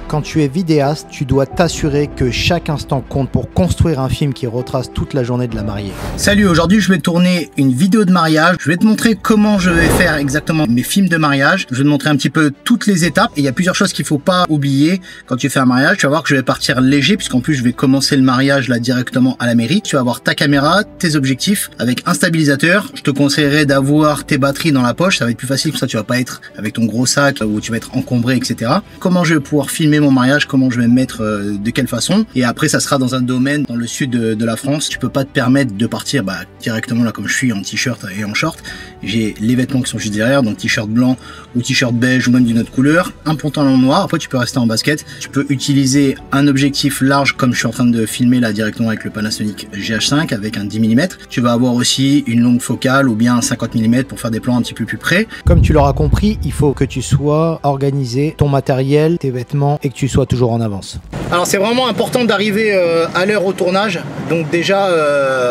Quand tu es vidéaste, tu dois t'assurer que chaque instant compte pour construire un film qui retrace toute la journée de la mariée. Salut, aujourd'hui je vais tourner une vidéo de mariage. Je vais te montrer comment je vais faire exactement mes films de mariage. Je vais te montrer un petit peu toutes les étapes. Et il y a plusieurs choses qu'il faut pas oublier quand tu fais un mariage. Tu vas voir que je vais partir léger puisqu'en plus je vais commencer le mariage là directement à la mairie. Tu vas avoir ta caméra, tes objectifs avec un stabilisateur. Je te conseillerais d'avoir tes batteries dans la poche. Ça va être plus facile, comme ça tu vas pas être avec ton gros sac où tu vas être encombré, etc. Comment je vais pouvoir filmer mon mariage, comment je vais me mettre, de quelle façon. Et après ça sera dans un domaine dans le sud de la France. Tu peux pas te permettre de partir directement là comme je suis en t-shirt et en short. J'ai les vêtements qui sont juste derrière, donc t-shirt blanc ou t-shirt beige ou même d'une autre couleur, un pantalon noir. Après tu peux rester en basket. Tu peux utiliser un objectif large comme je suis en train de filmer là directement avec le Panasonic GH5 avec un 10 mm. Tu vas avoir aussi une longue focale ou bien un 50 mm pour faire des plans un petit peu plus près. Comme tu l'auras compris, il faut que tu sois organisé, ton matériel, tes vêtements et que tu sois toujours en avance. Alors c'est vraiment important d'arriver à l'heure au tournage. Donc déjà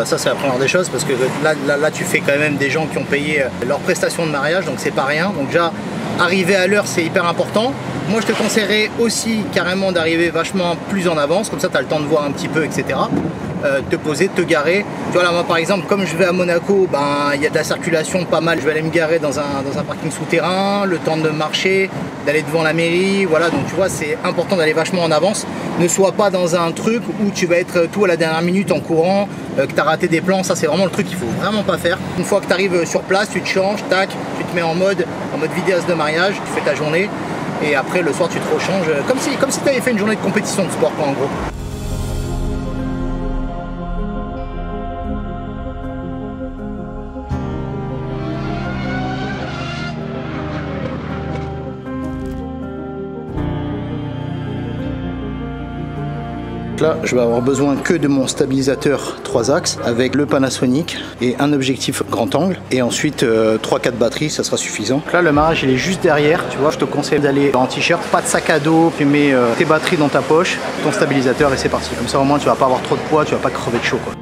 ça c'est la première des choses parce que là tu fais quand même des gens qui ont payé leur prestation de mariage, donc c'est pas rien. Donc déjà arriver à l'heure c'est hyper important. Moi je te conseillerais aussi carrément d'arriver vachement plus en avance, comme ça tu as le temps de voir un petit peu, etc. Te poser, te garer. Tu vois là moi par exemple comme je vais à Monaco, il y a de la circulation pas mal. Je vais aller me garer dans un parking souterrain, le temps de marcher, d'aller devant la mairie, voilà. Donc tu vois c'est important d'aller vachement en avance. Ne sois pas dans un truc où tu vas être tout à la dernière minute en courant, que tu as raté des plans. Ça c'est vraiment le truc qu'il faut vraiment pas faire. Une fois que tu arrives sur place, tu te changes, tac, tu te mets en mode vidéaste de mariage, tu fais ta journée et après le soir tu te rechanges comme si tu avais fait une journée de compétition de sport quoi, en gros. Là, je vais avoir besoin que de mon stabilisateur 3 axes avec le Panasonic et un objectif grand angle et ensuite 3-4 batteries, ça sera suffisant. Là, le mariage il est juste derrière, tu vois, je te conseille d'aller en t-shirt, pas de sac à dos, tu mets tes batteries dans ta poche, ton stabilisateur et c'est parti. Comme ça au moins tu vas pas avoir trop de poids, tu vas pas crever de chaud quoi.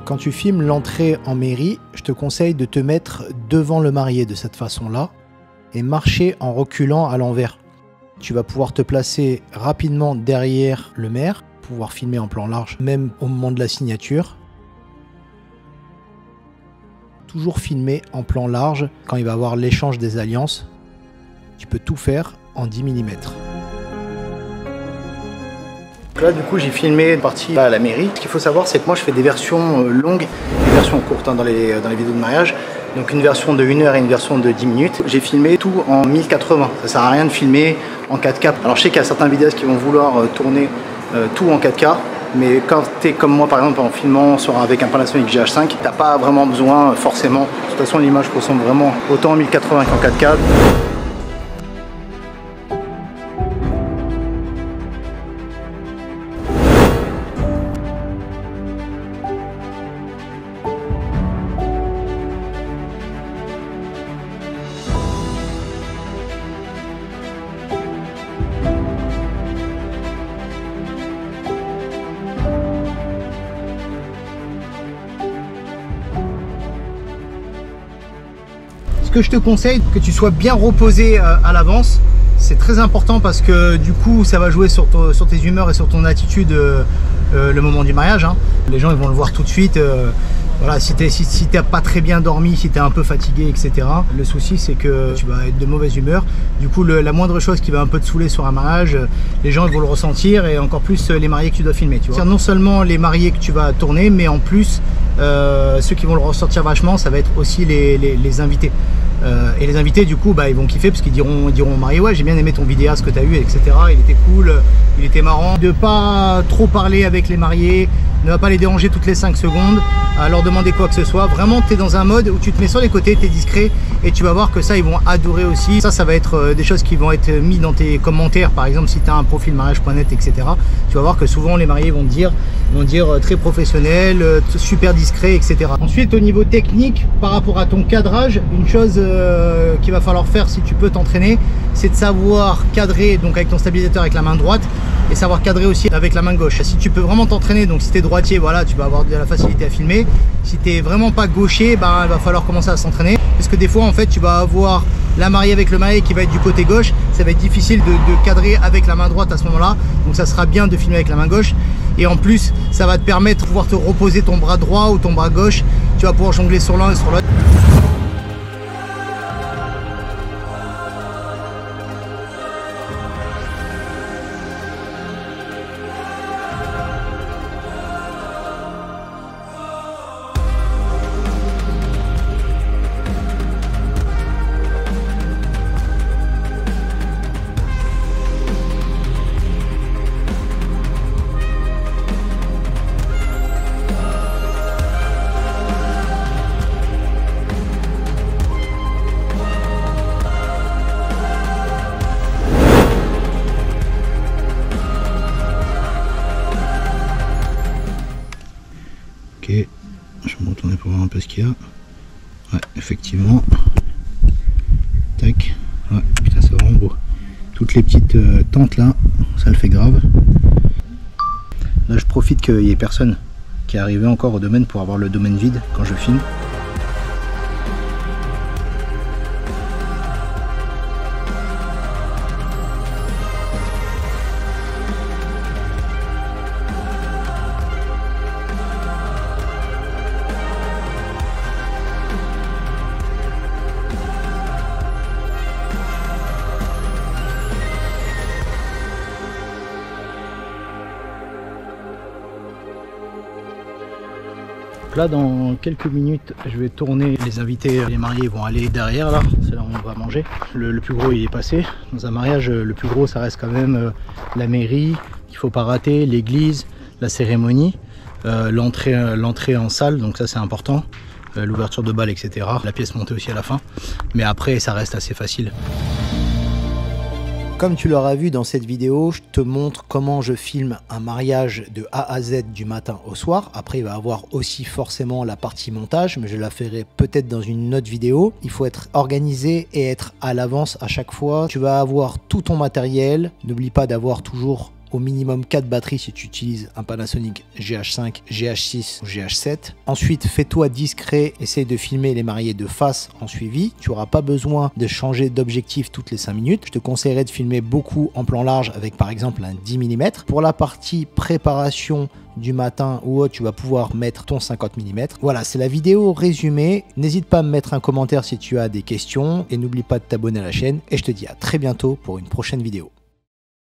Quand tu filmes l'entrée en mairie, je te conseille de te mettre devant le marié de cette façon-là et marcher en reculant à l'envers. Tu vas pouvoir te placer rapidement derrière le maire, pouvoir filmer en plan large, même au moment de la signature. Toujours filmer en plan large quand il va y avoir l'échange des alliances. Tu peux tout faire en 10 mm. Là du coup j'ai filmé une partie à la mairie. Ce qu'il faut savoir c'est que moi je fais des versions longues et des versions courtes dans les vidéos de mariage. Donc une version de 1 heure et une version de 10 minutes. J'ai filmé tout en 1080. Ça sert à rien de filmer en 4K. Alors je sais qu'il y a certains vidéastes qui vont vouloir tourner tout en 4K. Mais quand tu es comme moi par exemple en filmant avec un Panasonic GH5, t'as pas vraiment besoin forcément. De toute façon l'image ressemble vraiment autant en 1080 qu'en 4K. Que je te conseille que tu sois bien reposé à l'avance, c'est très important parce que du coup ça va jouer sur tes humeurs et sur ton attitude le moment du mariage hein. Les gens ils vont le voir tout de suite. Voilà, si t'as pas très bien dormi, si t'es un peu fatigué, etc. Le souci c'est que tu vas être de mauvaise humeur. Du coup la moindre chose qui va un peu te saouler sur un mariage, les gens ils vont le ressentir et encore plus les mariés que tu dois filmer. Tu vois, non seulement les mariés que tu vas tourner, mais en plus ceux qui vont le ressentir vachement, ça va être aussi les invités. Et les invités du coup ils vont kiffer parce qu'ils diront au marié ouais j'ai bien aimé ton vidéaste que tu as eu, etc. Il était cool, il était marrant. De pas trop parler avec les mariés, ne va pas les déranger toutes les 5 secondes, à leur demander quoi que ce soit. Vraiment tu es dans un mode où tu te mets sur les côtés, tu es discret et tu vas voir que ça ils vont adorer aussi. Ça va être des choses qui vont être mis dans tes commentaires, par exemple si tu as un profil mariage.net, etc. Tu vas voir que souvent les mariés vont dire très professionnel, super discret, etc. Ensuite au niveau technique, par rapport à ton cadrage, une chose qu'il va falloir faire si tu peux t'entraîner, c'est de savoir cadrer donc avec ton stabilisateur avec la main droite et savoir cadrer aussi avec la main gauche. Si tu peux vraiment t'entraîner, donc si tu es droitier, droitier, voilà, tu vas avoir de la facilité à filmer. Si tu n'es vraiment pas gaucher, ben, il va falloir commencer à s'entraîner. Parce que des fois, en fait, tu vas avoir la mariée avec le marié qui va être du côté gauche. Ça va être difficile de cadrer avec la main droite à ce moment-là. Donc ça sera bien de filmer avec la main gauche. Et en plus, ça va te permettre de pouvoir te reposer ton bras droit ou ton bras gauche. Tu vas pouvoir jongler sur l'un et sur l'autre. Ok, je vais me retourner pour voir un peu ce qu'il y a. Ouais, effectivement. Tac. Ouais, putain, c'est vraiment beau. Toutes les petites tentes là, ça le fait grave. Là, je profite qu'il n'y ait personne qui est arrivé encore au domaine pour avoir le domaine vide quand je filme. Là, dans quelques minutes, je vais tourner. Les invités, les mariés vont aller derrière là, c'est là où on va manger. Le plus gros il est passé. Dans un mariage, le plus gros ça reste quand même la mairie qu'il faut pas rater, l'église, la cérémonie, l'entrée en salle, donc ça c'est important, l'ouverture de bal, etc. La pièce montée aussi à la fin, mais après ça reste assez facile. Comme tu l'auras vu dans cette vidéo, je te montre comment je filme un mariage de A à Z du matin au soir. Après, il va y avoir aussi forcément la partie montage, mais je la ferai peut-être dans une autre vidéo. Il faut être organisé et être à l'avance à chaque fois. Tu vas avoir tout ton matériel. N'oublie pas d'avoir toujours au minimum 4 batteries si tu utilises un Panasonic GH5, GH6 ou GH7. Ensuite, fais-toi discret, essaye de filmer les mariés de face en suivi. Tu n'auras pas besoin de changer d'objectif toutes les 5 minutes. Je te conseillerais de filmer beaucoup en plan large avec par exemple un 10 mm. Pour la partie préparation du matin ou autre, tu vas pouvoir mettre ton 50 mm. Voilà, c'est la vidéo résumée. N'hésite pas à me mettre un commentaire si tu as des questions et n'oublie pas de t'abonner à la chaîne et je te dis à très bientôt pour une prochaine vidéo.